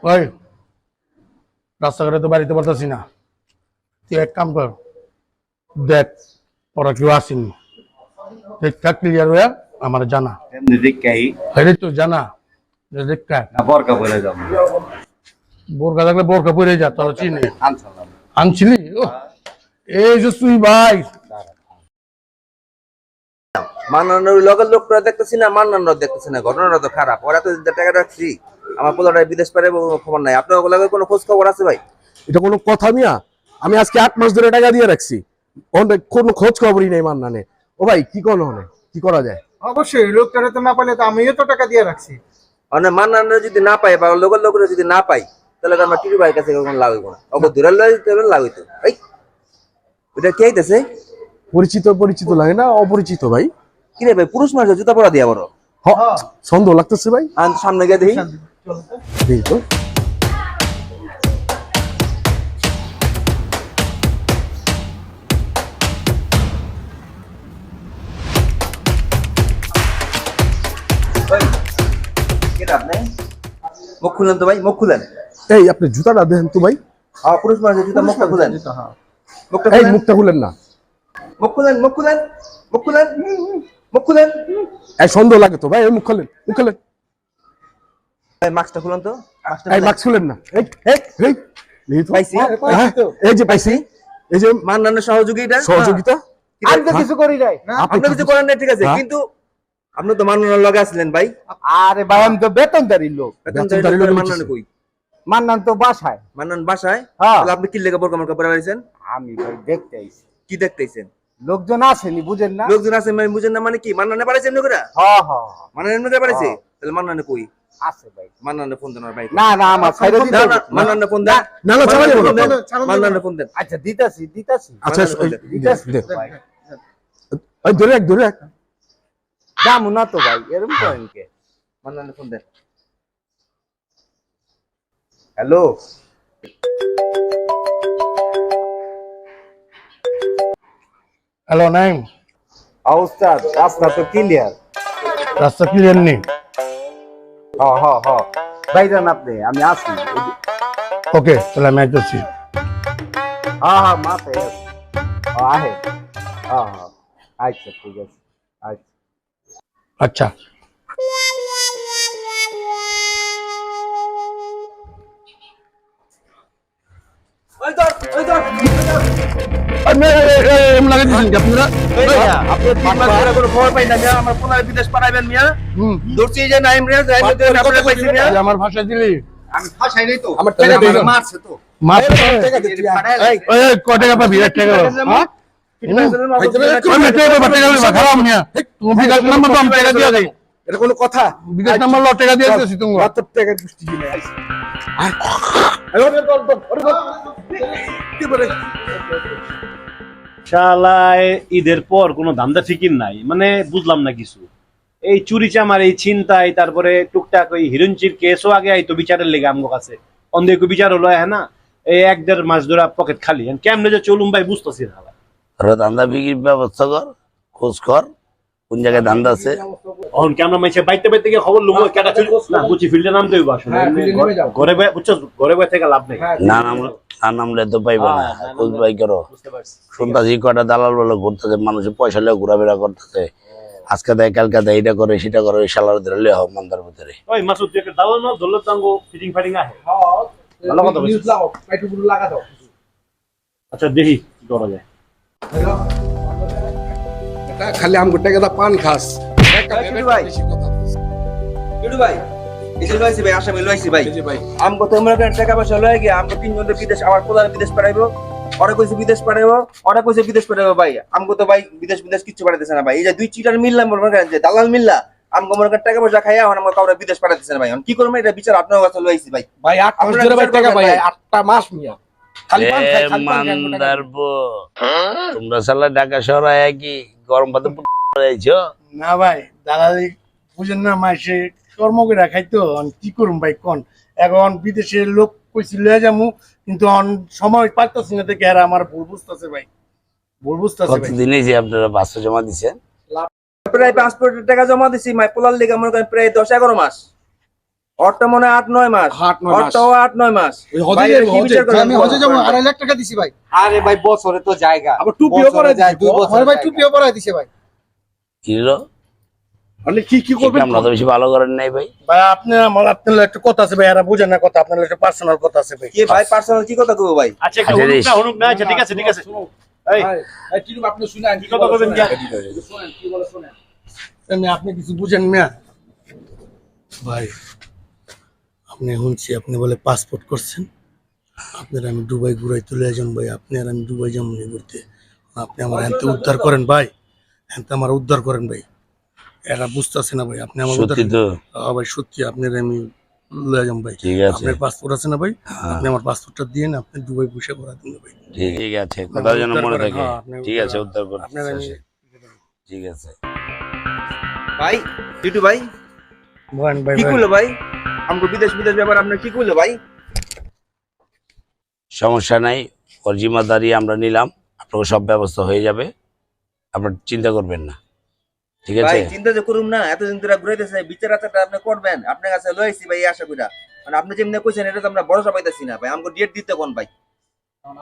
ওই রাস্তাঘাটে তো বাড়িতে পারতাছি না, তুই এক কাম কর, দেখ ওরা কেউ আসেনি, দেখা ক্লিয়ার হয়ে আমার জানা। এমনি দেখাই আরে তো জানা দেখা না বরকা বলে যাব বোরকা থাকলে বোরকা পরে যা, তোরা চিনি আনসালাম আনছিলি। ও এই যে তুই ভাই মান্নানোর লগের লোকরা দেখতেছি না, মান্নানোর দেখতেছি না, ঘটনাটা তো খারাপ। ওরা তো যে টাকা রাখছি, আমার পোলাটা বিদেশ পারে খবর নাই। আপনার ওগুলো কোনো খোঁজ খবর আছে ভাই? এটা কোনো কথা মিয়া? আমি আজকে 8 মাস ধরে টাকা দিয়ে রাখছি, কোনো খোঁজ খবরই নেই মান্নানে। ও ভাই কি কোন হনে কি করা যায়? অবশ্যই লোকটারে তো না পাইলে তো আমিও তো টাকা দিয়ে রাখছি। মানে মান্নানোর যদি না পাই বা লগের লোকের যদি না পাই, তাহলে তো আমার টিটু ভাইয়ের কাছে কোনো লাভ হইব না। ওকে দূরের লাভ হইতো। এই এটা কে আইতেছে? পরিচিত পরিচিত লাগে না, অপরিচিত ভাই। কি রে ভাই, পুরুষ মানুষ জুতা পরা দিয়া বড় সন্দেহ লাগতেছে ভাই। সামনে গিয়ে দেখি। দেখি তো। আপনি মুখ খুলেন তো ভাই, মুখ খুলেন। এই আপনি জুতাটা দেখেন তো ভাই। পুরুষ মানুষের জুতা, মুখটা খুলেন। মুখটা এই খুলেন, মুখটা খুলেন না। মুখ খুলেন, মুখ খুলেন, মুখ খুলেন, মুখ খুলেন। এই সন্দেহ লাগে তো ভাই, এই মুখ খুলেন, মুখ খুলেন। ভাই মাস্কটা খুলেন তো, মাস্কটা এই খুলেন। মাস্ক খুলেন না। এই এই দেখি তো। পাইছি? হ্যাঁ, এই যে পাইছি, এই যে মান্নানের সহযোগিতা, সহযোগিতা। আমি তো কিছু করি নাই। আপনি কিছু করেন না, ঠিক আছে, হ্যাঁ। কিন্তু আপনি তো মান্নানের লগে আসলেন ভাই। আরে ভাই আমি তো বেতনদারি লোক। বেতনদারি লোক মান্নান হইতেছে। কই? মান্নান তো বাসায়। মান্নান বাসায়? হ্যাঁ। তাহলে আপনি কি লেগে বোরকা মোরকা পরে আইছেন? আমি ভাই দেখতে আইছি, কি দেখতেছেন? লোকজন আসেনি, বুঝেন না? লোকজন আছে মানে বুঝেন না, মানে কি মান্নানে পারেছে এমনি করে? হ্যাঁ হ্যাঁ মান্নান এমনি করে পারেছে? তাহলে মান্নানে কই? আছে ভাই। মান্নানে ফোন দেন, ভাই। না না আমার ছাইরা দিতে না হবে। না, মান্নানে ফোন দেন। না না চালাই দেবো না। মান্নানে ফোন দেন। আচ্ছা দিতাছি দিতাছি। আচ্ছা মান্নানের দে। এই ধরে এক ধরে এক। যামু না তো ভাই, এরকম করেন কে? মান্নানে ফোন দেন। হ্যালো, হ্যালো নাইম, উস্তাদ রাস্তা তো ক্লিয়ার। রাস্তা ক্লিয়ার নেই। হ্যাঁ হ্যাঁ হ্যাঁ ভাই যান আপনি, আমি আসি। ওকে তাহলে আমি আইতেছি। হ্যাঁ হ্যাঁ মাথায় আছে। আহে হ্যাঁ হ্যাঁ আচ্ছা ঠিক আছে আচ্ছা। আচ্ছা ওই ধর, ওই ধর। এমন লাগে দিচ্ছেন কি আপনারা? এই মিয়া, আপনি 3 মাস ধরে কোনো খবর পাই না মিয়া, আমার পোলার বিদেশ পাঠাইবেন মিয়া। ধরছি এই যে নাইম রে, নাইম রে আপনারা পাইছি মিয়া। এই আমার ভাষা দিলি আমি ফাঁসাই নাই তো, আমার টাকা দিয়ে দাও। মারছে তো। মাছ টাকা দে তুই। এই, এই ক টাকা পাবি? 1 টাকা হ্যাঁ আমি টাকা পাবো, টাকা পাবো খারাপ মিয়া। তুমি বিকাশ নাম্বার তো আমি টাকা দিয়ে দেই, এটা কোনো কথা? বিকাশ নাম্বার লো টাকা দিয়ে দিয়েছি তুমি। কত টাকা দুষ্টি দিলে আইছে। কি বলে? শালায় ঈদের পর কোনো ধান্দা ফিকির নাই, মানে বুঝলাম না কিছু। এই চুরি চামার, এই ছিনতাই, তারপরে টুকটাক ওই হিরঞ্চির কেসও আগে আইতো বিচারের লেগে আমগো কাছে, অন্ধেকু বিচার হলো হ্যাঁ না। এই 1-1.5 মাস ধরে পকেট খালি, কেমনে যে চলুম ভাই বুঝতেছি না। আরো ধান্দা বিক্রির ব্যবস্থা কর, খোঁজ কর কোন জায়গায় ধান্দা আছে। এখন ক্যামেরা মাইছে বাইতে বাইতে গিয়ে খবর লুমো কেটা চুরি না বুঝি ফিল্ডে নামতে হইব আসলে। ঘরে বয়ে বুঝছো, ঘরে বয়ে থেকে লাভ নেই। না নামলে তো পাইবে না, খোঁজ বাই করো। বুঝতে পারছি। শুনতাছি কয়টা দালাল বলে ঘুরতেছে, মানুষের পয়সা লিয়ে ঘোরাফেরা করতেছে। আজকে দেয় কালকে দেয়, এটা করে সেটা করে, ওই শালার ধরে লিয়ে হোক মন্দার ভিতরে। ওই মাসুদ তুই একটা দাও না, ধরলে তাঙ্গো ফিটিং ফাটিং আহে। ভালো কথা বলছিস। আচ্ছা দেখি কি করা যায়। এটা খালি আমগো টাকা দা পান খাস। টিটু ভাই, টিটু ভাই, এসে লইছি ভাই, আসামি লইছি ভাই। আমগো তো আমরা টাকা পয়সা লয়ে গিয়ে আমগো 3 জনের বিদেশ, আমার পোলার বিদেশ পাঠাইবো। ওরা কইছে বিদেশ পাঠাইবো, ওরা কইছে বিদেশ পাঠাইবো ভাই। আমগো তো ভাই বিদেশ কিচ্ছু পাঠাইতেছে না ভাই। এই যে 2 চিটার মিললাম মনে করেন, যে দালাল মিল্লা আমগো মনে করেন টাকা পয়সা খাইয়া আমরা কাউরে বিদেশ পাঠাইতেছে না ভাই। এখন কি করব, এটা বিচার আপনার কাছে লইছি ভাই। ভাই 8 মাস ধরে ভাই টাকা ভাই, 8টা মাস মিয়া। খালি পান খাই, খালি পান খাই। মান্দার পো, তোমরা শালা ঢাকা শহরে কি গরম ভাতে আইছো? না ভাই, দালালি বুঝেন না, মাসে কর্ম করে খাইতো, কি করুম ভাই কোন। এখন বিদেশের লোক কইছি লয়ে যামু, কিন্তু সময় পাইতাছি না, দেখে আর আমার ভুল বুঝতেছে ভাই, ভুল বুঝতেছে ভাই। কতদিনই যে আপনারা 500 জমা দিছেন? প্রায় পাসপোর্টের টাকা জমা দিছি মাই পোলার লেগে মনে করেন প্রায় 10-11 মাস। ওরটা মনে হয় 8-9 মাস, 8-9 মাস। ওরটাও 8-9 মাস। ওই হজে ভাই, যাবো, এটা কি হজে। বিচার করলেন? আমি হজে যাবো 2.5 লাখ টাকা দিছি ভাই। আরে ভাই বছরে তো জায়গা আবার টুপিও পরাই যায় দিছি 2 তো। বছর আমার ভাই টুপিও পরাই দিছে ভাই। কি হলো আপনি কি করবেন? আমরা তো বেশি ভালো করেন নাই ভাই। ভাই আপনি আমার আপনার লগে একটা কথা আছে ভাই, এরা বুঝেন না কথা, আপনার লগে একটা পার্সোনাল কথা আছে ভাই। কি ভাই পার্সোনাল কি কথা কইবো ভাই? আচ্ছা একটা আচ্ছা, হুনুক রেশ। না হুনুক না আচ্ছা ঠিক আছে ঠিক আছে এই টিটু আপনি শুনেন কি কথা বলবেন কি? শুনেন কি বলে শুনেন। এমনি আপনি কিছু বুঝেন না ভাই। আপনি শুনছি আপনি বলে পাসপোর্ট করছেন, আপনার আমি দুবাই ঘুরাই তুলে যান ভাই, আপনি আর আমি দুবাই যাবো নি ঘুরতে। আপনি আমার হ্যান্তে উদ্ধার করেন ভাই, হ্যান্তে আমার উদ্ধার করেন ভাই। এরা বুঝতেছে না ভাই, আপনি আমার উদ্ধার সত্যি তো? ভাই সত্যি, আপনার আমি লয়ে যাম ভাই। ঠিক আছে। আপনার পাসপোর্ট আছে না ভাই? হ্যাঁ। আপনি আমার পাসপোর্টটা দিয়ে না, আপনি দুবাই বসে করা দিন ভাই। ঠিক আছে, কথা যেন উদ্ধার মনে করেন, থাকে। হ্যাঁ, আপনি ঠিক উদ্ধার আছে, উদ্ধার আপনার আমি করতেছি। ঠিক আছে। ভাই টিটু ভাই বলেন ভাই। কি ভাই। কইলো ভাই? আমগো বিদেশ ব্যাপার আপনি কি কইলো ভাই? সমস্যা নাই, ওর জিম্মাদারি আমরা নিলাম, আপনাকে সব ব্যবস্থা হয়ে যাবে, আপনার চিন্তা করবেন না। ঠিক আছে? ভাই চিন্তা যে করুম না, এতদিন ধরে ঘুরাইতেছে, বিচার আচারটা আপনি করবেন, আপনার কাছে লইছি ভাই এই আশা কইরা। মানে আপনি যেমনি কইছেন এটা তো আমরা ভরসা পাইতাছি না ভাই, আমগো ডেট দিতে কোন ভাই?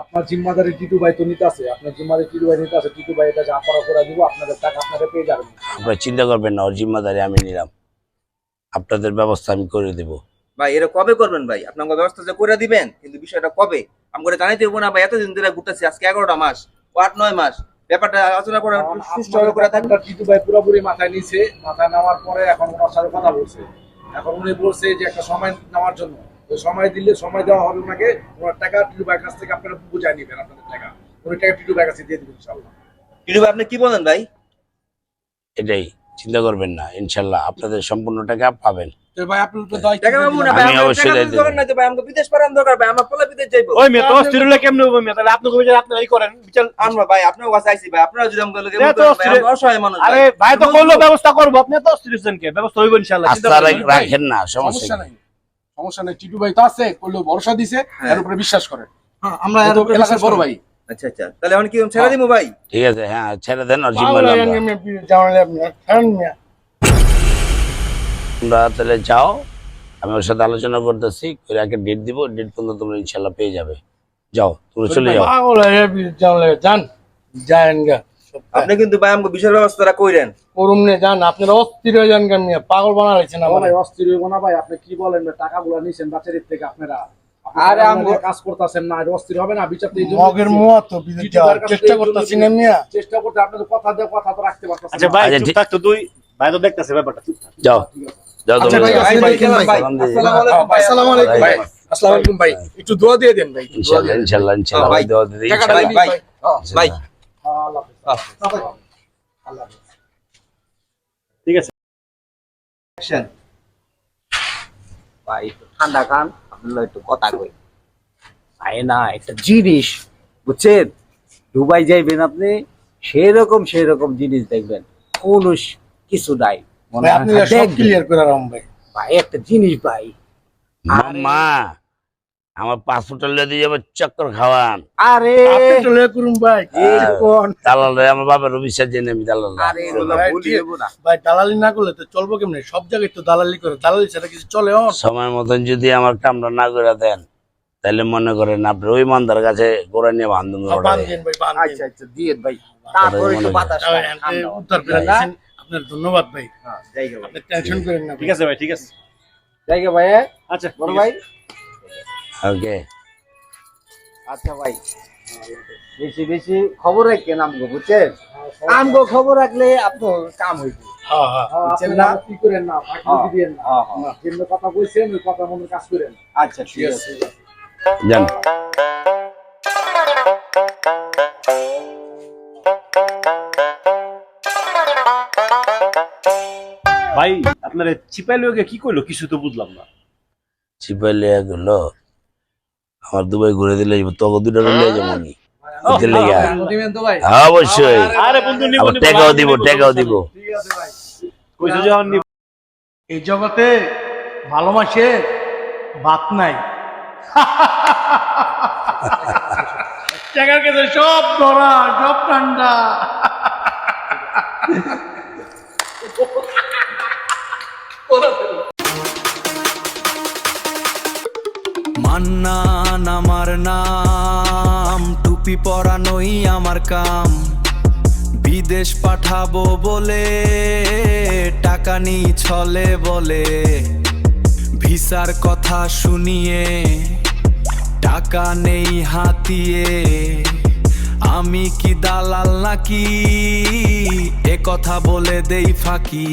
আপনার জিম্মাদারি টিটু ভাই তো নিতে আছে, আপনার জিম্মাদারি টিটু ভাই নিতে আছে। টিটু ভাই এটা যা করা করে দিব, আপনাদের টাকা আপনারা পেয়ে যাবেন। আপনার চিন্তা করবেন না, ওর জিম্মাদারি আমি নিলাম, আপনাদের ব্যবস্থা আমি করে দেব। ভাই এটা কবে করবেন ভাই? আপনার ব্যবস্থা যে করে দিবেন, কিন্তু বিষয়টা কবে আমগো জানাইতে হইব না ভাই? এতদিন ধরে ঘুরতেছি, আজকে 11টা মাস, 8-9 মাস, ব্যাপারটা আলোচনা করে সুষ্ঠুভাবে করে থাকবেন। আপনার টিটু ভাই পুরোপুরি মাথায় নিছে, মাথায় নেওয়ার পরে এখন ওনার সাথে কথা বলছে। এখন উনি বলছে যে একটা সময় নেওয়ার জন্য, ওই সময় দিলে সময় দেওয়া হবে ওনাকে, ওনার টাকা টিটু ভাইয়ের কাছ থেকে আপনারা বুঝাই নেবেন, আপনাদের টাকা উনি টাকা টিটু ভাইয়ের কাছে দিয়ে দিবেন ইনশাআল্লাহ। টিটু ভাই আপনি কি বলেন ভাই? এটাই, চিন্তা করবেন না, ইনশাল্লাহ আপনাদের সম্পূর্ণ টাকা পাবেন। ভাই আপনার তো দায়িত্ব টাকা পাবো না ভাই, আমি আমার অবশ্যই টাকা দায়িত্ব করেন না তো ভাই, আমগো বিদেশ পাঠান দরকার ভাই, আমার পোলা বিদেশ যাইবো। ওই মেয়ে তো অস্থির হলে কেমনে হবে মেয়ে? তাহলে আপনি কবে আপনি এই করেন বিচার। আমরা ভাই আপনার কাছে আইছি ভাই, আপনারা যদি আমগো লগে এ তো অস্থির। অসহায় মানুষ আরে ভাই তো করলো ব্যবস্থা করবো, আপনি তো অস্থির হচ্ছেন কে? ব্যবস্থা হইব ইনশাআল্লাহ, চিন্তা আস্থা করবেন না। রাখেন না, সমস্যা সমস্যা নেই। নাই, সমস্যা নাই। টিটু ভাই তো আছে, করলেও ভরসা দিছে, এর উপরে বিশ্বাস করেন। হ্যাঁ, আমরা এত এর উপরে এলাকার বিশ্বাস বড় করি। ভাই। আচ্ছা আচ্ছা, তাহলে এখন কি ছেড়ে দিমু ভাই? ঠিক আছে, হ্যাঁ ছেড়ে দেন, আর পাগল জিম্মাদারি হয়ে গেলেন, আপনি জানালে আপনি ছাড়েন না। তোমরা তাহলে যাও, আমি ওর সাথে আলোচনা করতেছি, করে একটা ডেট দিব, ডেট পর্যন্ত তোমরা ইনশাল্লাহ পেয়ে যাবে। যাও, তোমরা চলে যাও। পাগল হয়ে জানালে যান, যায়েন গা। আপনি কিন্তু ভাই আমগো বিশাল ব্যবস্থাটা কইরেন। করুম নে যান, আপনারা অস্থির হয়ে যান কেন মিয়া? পাগল বানা লাইছেন ও আমার। ভাই অস্থির হইব না ভাই, আপনি কি বলেন? টাকাগুলো নিছেন বাচ্চাদের থেকে আপনারা, আরে আরে আমগো- কাজ করতেছেন না, এটা অস্থির হবে না? বিচার তো এই জন্য মগের দিচ্ছি। মুয়া তো বিদেশ টিটু যাওয়ার ভাইয়ের কাছে চেষ্টা এই জন্য করতেছি দিচ্ছি। না মিয়া। চেষ্টা করতে আপনাদের কথা দিয়ে কথা তো রাখতে পারতেছেন আচ্ছা না। ভাই আচ্ছা, চুপ ঠিক- থাক তো, তুই ভাই তো দেখতেছে ব্যাপারটা, চুপ থাক। যাও, যাও আচ্ছা তোমরা ভাই, যাও। ভাই আসসালামু ভাই আলাইকুম ভাই। ভাই, সালাম দিয়ে। আসসালামু আলাইকুম ভাই। আসসালামু আলাইকুম ভাই। আসসালামু আলাইকুম ভাই, একটু দোয়া দিয়ে দেন ভাই, একটু দোয়া দিয়ে ইনশাল্লাহ দেন। ইনশাল্লাহ ইনশাল্লাহ ভাই, ভাই, দোয়া দিতে টাকাটা ভাই ইনশাল্লাহ। দিন ভাই ভাই আল্লাহ হাফেজ। আল্লাহ হাফেজ। ঠিক আছে। অ্যাকশন। ভাই একটু ঠান্ডা খান, আপনার একটু কথা কই। ভাই না একটা জিনিস বুঝছেন, দুবাই যাইবেন আপনি, সেরকম জিনিস দেখবেন, কোনো কিছু নাই মনে ভাই হয় আপনি খালি সব দেখবেন। ক্লিয়ার করে রাম ভাই। ভাই একটা জিনিস ভাই, মাম্মা, আমার পাসপোর্টটা লিয়ে দিয়ে যাবে, চক্কর খাওয়ান। আরে আপনি তো লয়ে করুম ভাই। কোন দালাল রে, আমার বাবার অভিশাপ জেনে আমি দালাল না। আরে এগুলো ভাই, ভুল ঠিক- হইব না। ভাই দালালি না করলে তো চলবো কেমনে? সব জায়গায় তো দালালি করে, দালালি ছাড়া কিছু চলে অন? সময় মতন যদি আমার কামটা না করে দেন, তাহলে মনে করেন আপনি ওই মন্দার কাছে গোড়া নিয়ে বান্ধব বান দেন ভাই, বান দেন। আচ্ছা আচ্ছা দিয়ে ভাই, তারপর একটু বাতাস তাহলে খান, এনতে ঠান্ডা হয়। উত্তর করে দিয়েছেন, আপনার ধন্যবাদ ভাই। হ্যাঁ, জায়গা ভাই, আপনি টেনশন করেন না ঠিক আছে ভাই, ঠিক আছে। জায়গা ভাই, আচ্ছা বড় ঠিক ভাই। আছে। ওকে। আচ্ছা ভাই, বেশি বেশি খবর রাখেন আমগো, বুঝছেন? আমগো খবর রাখলে আপনার কাম হইবে। হ্যাঁ হ্যাঁ। বুঝছেন না? কি করেন না, ফাঁকি দিবেন না। হ্যাঁ, হ্যাঁ। যেমন কথা কইছেন ওই কথা মনে কাজ করেন। আচ্ছা ঠিক আছে। যান। ভাই আপনার চিপাই লোকে কি কইলো? কিছু তো বুঝলাম না। চিপাই লিয়ে গেল, আমার দুবাই ঘুরে দিলে তোকে দুটো লিয়ে যাবো নি। বুঝতে লেগে? দিবেন তো ভাই? হ্যাঁ, অবশ্যই। আরে বন্ধু নিব আবার নিব, টাকাও আমি দিব, নিব, টাকাও সমস্যা দিব। নেই। ঠিক আছে ভাই। কইছো যখন নিব। এই জগতে ভালোবাসে ভাত নাই। টাকার কাছে সব ধরা, সব ঠান্ডা। মান্নান আমার নাম, টুপি পরানোই আমার কাম। বিদেশ পাঠাবো বলে টাকা নি ছলে বলে, ভিসার কথা শুনিয়ে টাকা নেই হাতিয়ে। আমি কি দালাল নাকি, এ কথা বলে দেই ফাঁকি।